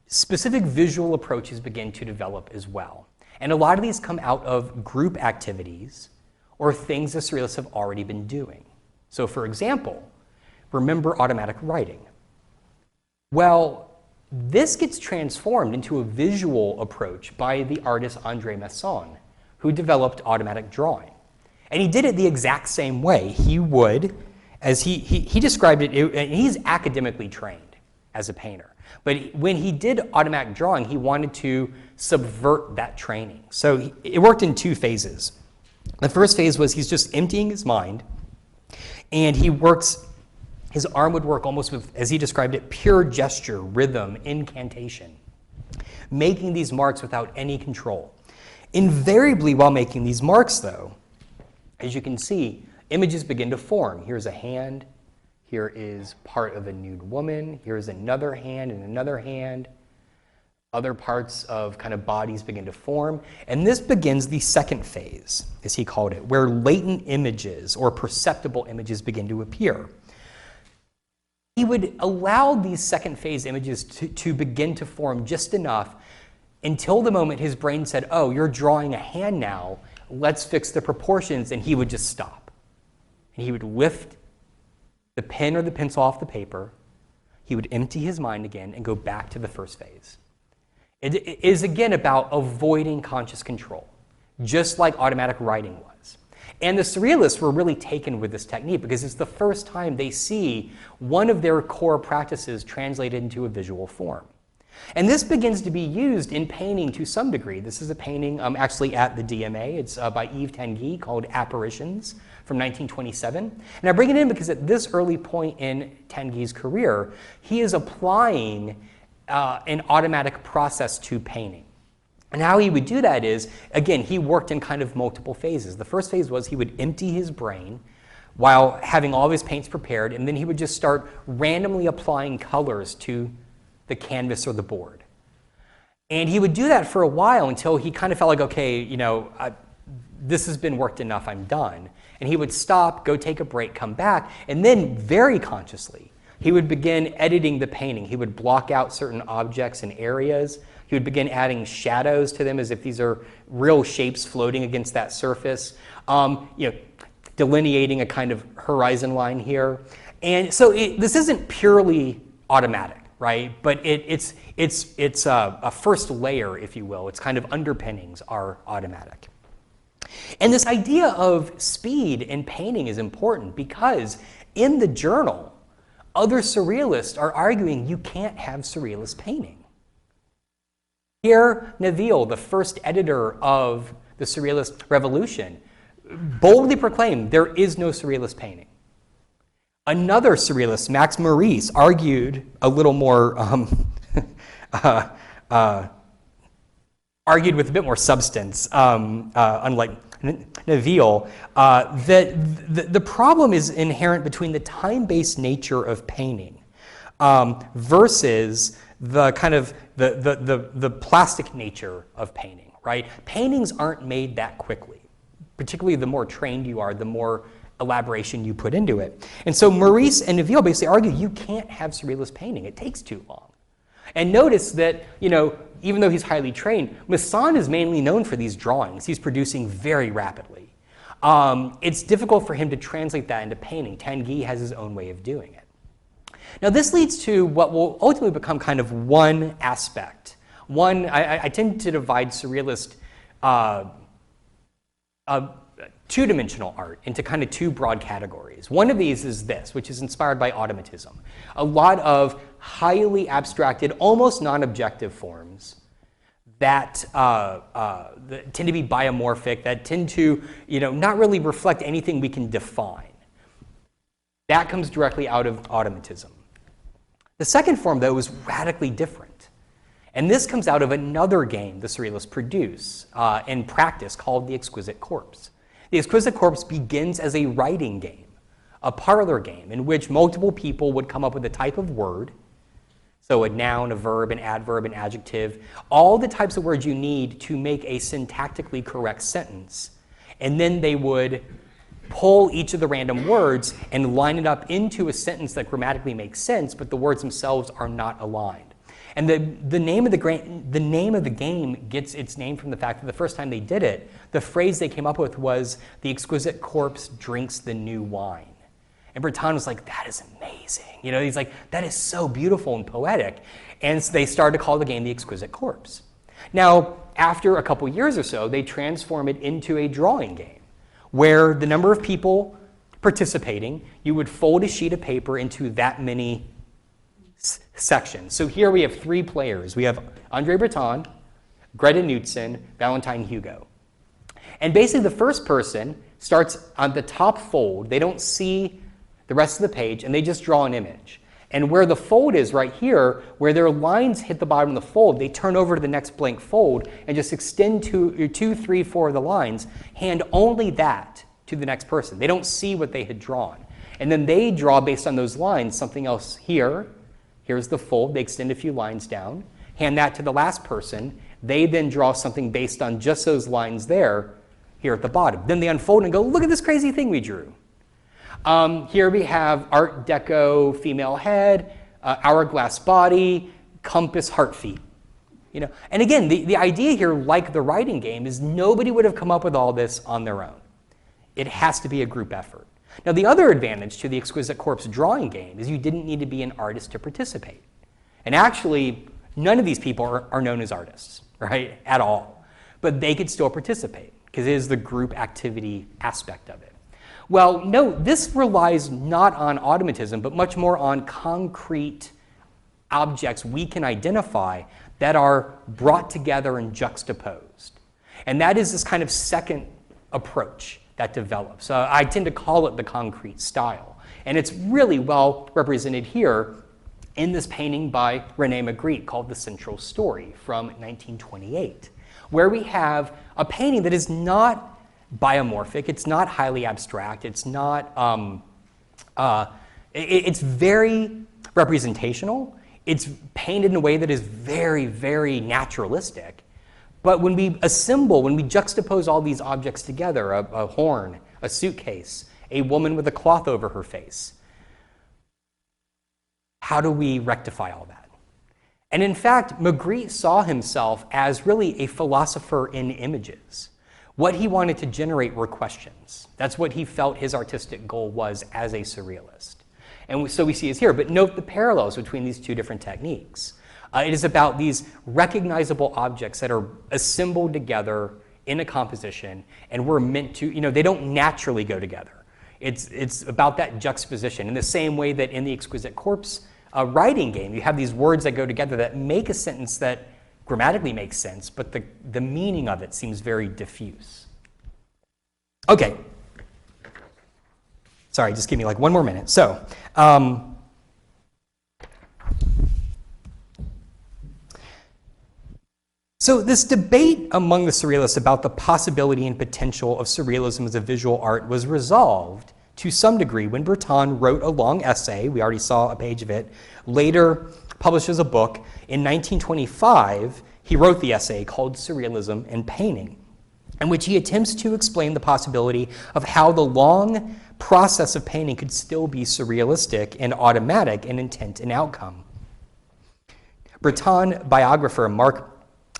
specific visual approaches begin to develop as well. And a lot of these come out of group activities or things the Surrealists have already been doing. So for example, remember automatic writing. Well, this gets transformed into a visual approach by the artist André Breton, who developed automatic drawing. And he did it the exact same way. He would, as he described it, and he's academically trained as a painter. But when he did automatic drawing, he wanted to subvert that training. So it worked in two phases. The first phase was he's just emptying his mind, and his arm would work almost with, as he described it, pure gesture, rhythm, incantation, making these marks without any control. Invariably, while making these marks, though, as you can see, images begin to form. Here's a hand. Here is part of a nude woman. Here's another hand and another hand. Other parts of kind of bodies begin to form. And this begins the second phase, as he called it, where latent images or perceptible images begin to appear. He would allow these second phase images to begin to form just enough until the moment his brain said, oh, you're drawing a hand now, let's fix the proportions, and he would just stop. And he would lift the pen or the pencil off the paper, he would empty his mind again and go back to the first phase. It is again about avoiding conscious control, just like automatic writing was. And the Surrealists were really taken with this technique because it's the first time they see one of their core practices translated into a visual form. And this begins to be used in painting to some degree. This is a painting actually at the DMA. It's by Yves Tanguy called Apparitions from 1927. And I bring it in because at this early point in Tanguy's career, he is applying an automatic process to painting. And how he would do that is, again, he worked in kind of multiple phases. The first phase was he would empty his brain while having all of his paints prepared, and then he would just start randomly applying colors to the canvas or the board. And he would do that for a while until he kind of felt like, okay, this has been worked enough, I'm done. And he would stop, go take a break, come back, and then very consciously, he would begin editing the painting. He would block out certain objects and areas. He would begin adding shadows to them as if these are real shapes floating against that surface, delineating a kind of horizon line here. And so this isn't purely automatic, right? But it's a first layer, if you will. It's kind of underpinnings are automatic. And this idea of speed in painting is important because in the journal, other Surrealists are arguing you can't have Surrealist painting. Pierre Neville, the first editor of the Surrealist Revolution, boldly proclaimed there is no Surrealist painting. Another Surrealist, Max Maurice, argued a little more, argued with a bit more substance, unlike Neville, that the problem is inherent between the time-based nature of painting versus the kind of the plastic nature of painting, right? Paintings aren't made that quickly. Particularly the more trained you are, the more elaboration you put into it. And so Maurice and Neville basically argue you can't have Surrealist painting. It takes too long. And notice that, even though he's highly trained, Masson is mainly known for these drawings. He's producing very rapidly. It's difficult for him to translate that into painting. Tanguy has his own way of doing it. Now this leads to what will ultimately become kind of one aspect. I tend to divide Surrealist two-dimensional art into kind of two broad categories. One of these is this, which is inspired by automatism. A lot of highly abstracted, almost non-objective forms that tend to be biomorphic, that tend to, not really reflect anything we can define. That comes directly out of automatism. The second form, though, is radically different. And this comes out of another game the Surrealists produce in practice called The Exquisite Corpse. The Exquisite Corpse begins as a writing game, a parlor game in which multiple people would come up with a type of word, so a noun, a verb, an adverb, an adjective, all the types of words you need to make a syntactically correct sentence. And then they would pull each of the random words and line it up into a sentence that grammatically makes sense, but the words themselves are not aligned. And the name of the game gets its name from the fact that the first time they did it, the phrase they came up with was, "The exquisite corpse drinks the new wine." And Breton was like, "That is amazing." He's like, "That is so beautiful and poetic." And so they started to call the game The Exquisite Corpse. Now, after a couple years or so, they transform it into a drawing game, where the number of people participating, you would fold a sheet of paper into that many sections. So here we have 3 players. We have André Breton, Greta Knudsen, Valentine Hugo. And basically the first person starts on the top fold. They don't see the rest of the page, and they just draw an image. And where the fold is right here, where their lines hit the bottom of the fold, they turn over to the next blank fold and just extend 2, 3, 4 of the lines, hand only that to the next person. They don't see what they had drawn. And then they draw, based on those lines, something else here. Here's the fold. They extend a few lines down, hand that to the last person. They then draw something based on just those lines there, here at the bottom. Then they unfold and go, "Look at this crazy thing we drew." Here we have Art Deco female head, hourglass body, compass heart feet. And again, the idea here, like the writing game, is nobody would have come up with all this on their own. It has to be a group effort. Now, the other advantage to the Exquisite Corpse drawing game is you didn't need to be an artist to participate. And actually, none of these people are known as artists, right, at all. But they could still participate, because it is the group activity aspect of it. Well, no, this relies not on automatism, but much more on concrete objects we can identify that are brought together and juxtaposed. And that is this kind of second approach that develops. I tend to call it the concrete style. And it's really well represented here in this painting by René Magritte called The Central Story from 1928, where we have a painting that is not biomorphic, it's not highly abstract, it's not, it's very representational, it's painted in a way that is very, very naturalistic. But when we assemble, when we juxtapose all these objects together, a horn, a suitcase, a woman with a cloth over her face, how do we rectify all that? And in fact, Magritte saw himself as really a philosopher in images. What he wanted to generate were questions. That's what he felt his artistic goal was as a surrealist. And so we see it here, but note the parallels between these two different techniques. It is about these recognizable objects that are assembled together in a composition, and we're meant to, they don't naturally go together. It's about that juxtaposition in the same way that in the Exquisite Corpse writing game, you have these words that go together that make a sentence that grammatically makes sense, but the meaning of it seems very diffuse. Okay. Sorry, just give me like 1 more minute. So this debate among the Surrealists about the possibility and potential of Surrealism as a visual art was resolved to some degree when Breton wrote a long essay, we already saw a page of it, later published as a book. In 1925, he wrote the essay called Surrealism and Painting, in which he attempts to explain the possibility of how the long process of painting could still be surrealistic and automatic in intent and outcome. Breton biographer Mark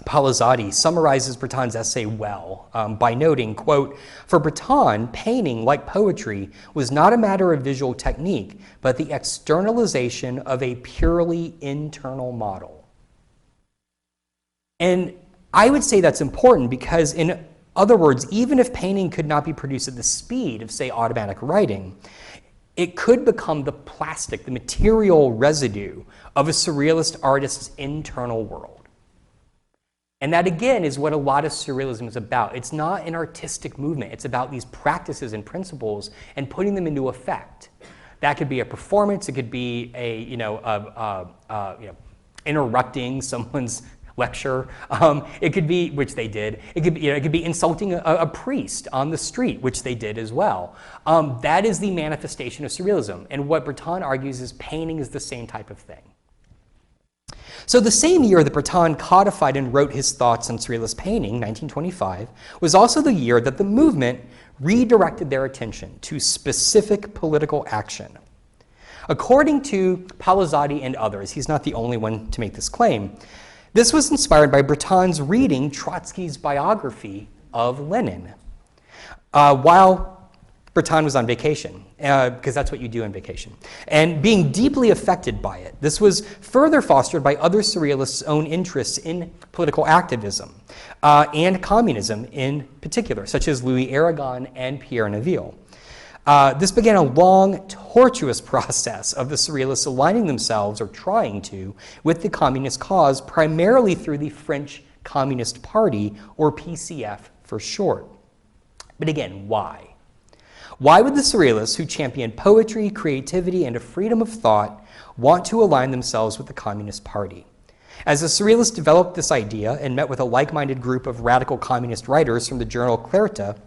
Palazzati summarizes Breton's essay well by noting, quote, "For Breton, painting, like poetry, was not a matter of visual technique, but the externalization of a purely internal model." And I would say that's important because in Other words, even if painting could not be produced at the speed of, say, automatic writing, it could become the plastic, the material residue of a surrealist artist's internal world. And that, again, is what a lot of surrealism is about. It's not an artistic movement. It's about these practices and principles and putting them into effect. That could be a performance. It could be interrupting someone's lecture. It could be, which they did. It could be insulting a priest on the street, which they did as well. That is the manifestation of surrealism. And what Breton argues is painting is the same type of thing. So the same year that Breton codified and wrote his thoughts on surrealist painting, 1925, was also the year that the movement redirected their attention to specific political action. According to Palazzati and others, he's not the only one to make this claim, this was inspired by Breton's reading Trotsky's biography of Lenin while Breton was on vacation, because that's what you do on vacation, and being deeply affected by it. This was further fostered by other surrealists' own interests in political activism and communism in particular, such as Louis Aragon and Pierre Naville. This began a long, tortuous process of the surrealists aligning themselves, or trying to, with the communist cause, primarily through the French Communist Party, or PCF for short. But again, why? Why would the surrealists, who championed poetry, creativity, and a freedom of thought, want to align themselves with the Communist Party? As the surrealists developed this idea and met with a like-minded group of radical communist writers from the journal Clarta,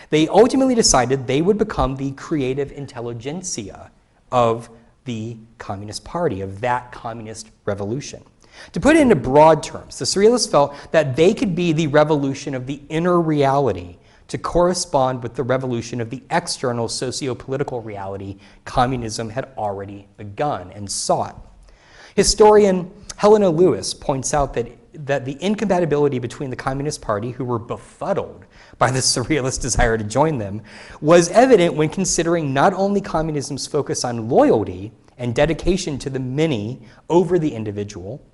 they ultimately decided they would become the creative intelligentsia of the Communist Party, of that communist revolution. To put it into broad terms, the surrealists felt that they could be the revolution of the inner reality to correspond with the revolution of the external socio-political reality communism had already begun and sought. Historian Helena Lewis points out that the incompatibility between the Communist Party, who were befuddled by the surrealist desire to join them, was evident when considering not only communism's focus on loyalty and dedication to the many over the individual,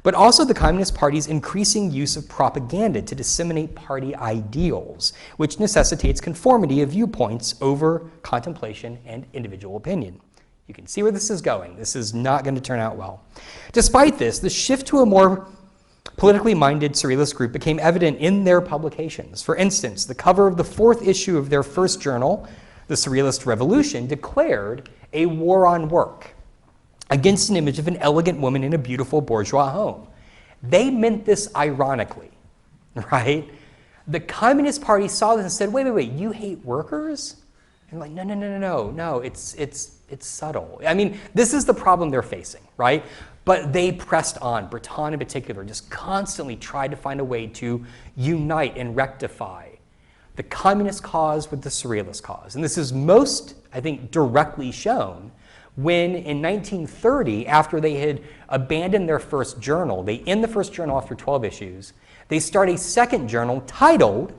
but also the Communist Party's increasing use of propaganda to disseminate party ideals, which necessitates conformity of viewpoints over contemplation and individual opinion. You can see where this is going. This is not going to turn out well. Despite this, the shift to a more politically minded surrealist group became evident in their publications. For instance, the cover of the 4th issue of their first journal, the Surrealist Revolution, declared a war on work against an image of an elegant woman in a beautiful bourgeois home. They meant this ironically, right? The Communist Party saw this and said, wait, you hate workers? And like, no, it's subtle. I mean, this is the problem they're facing, right? But they pressed on. Breton in particular just constantly tried to find a way to unite and rectify the communist cause with the surrealist cause. And this is most, I think, directly shown when in 1930, after they had abandoned their first journal, they end the first journal after 12 issues, they start a second journal titled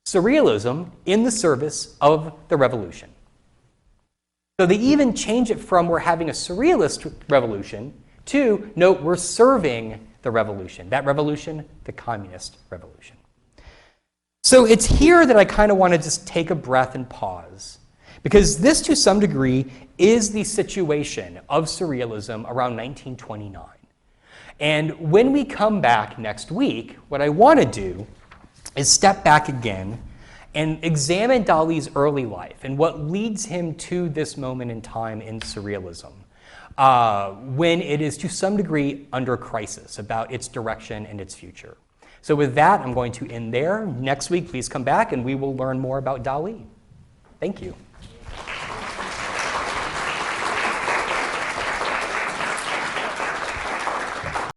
Surrealism in the Service of the Revolution. So they even change it from we're having a surrealist revolution to, no, we're serving the revolution. That revolution, the communist revolution. So it's here that I kind of want to just take a breath and pause, because this, to some degree, is the situation of surrealism around 1929. And when we come back next week, what I want to do is step back again and examine Dali's early life and what leads him to this moment in time in surrealism, when it is to some degree under crisis about its direction and its future. So with that, I'm going to end there. Next week, please come back and we will learn more about Dali. Thank you.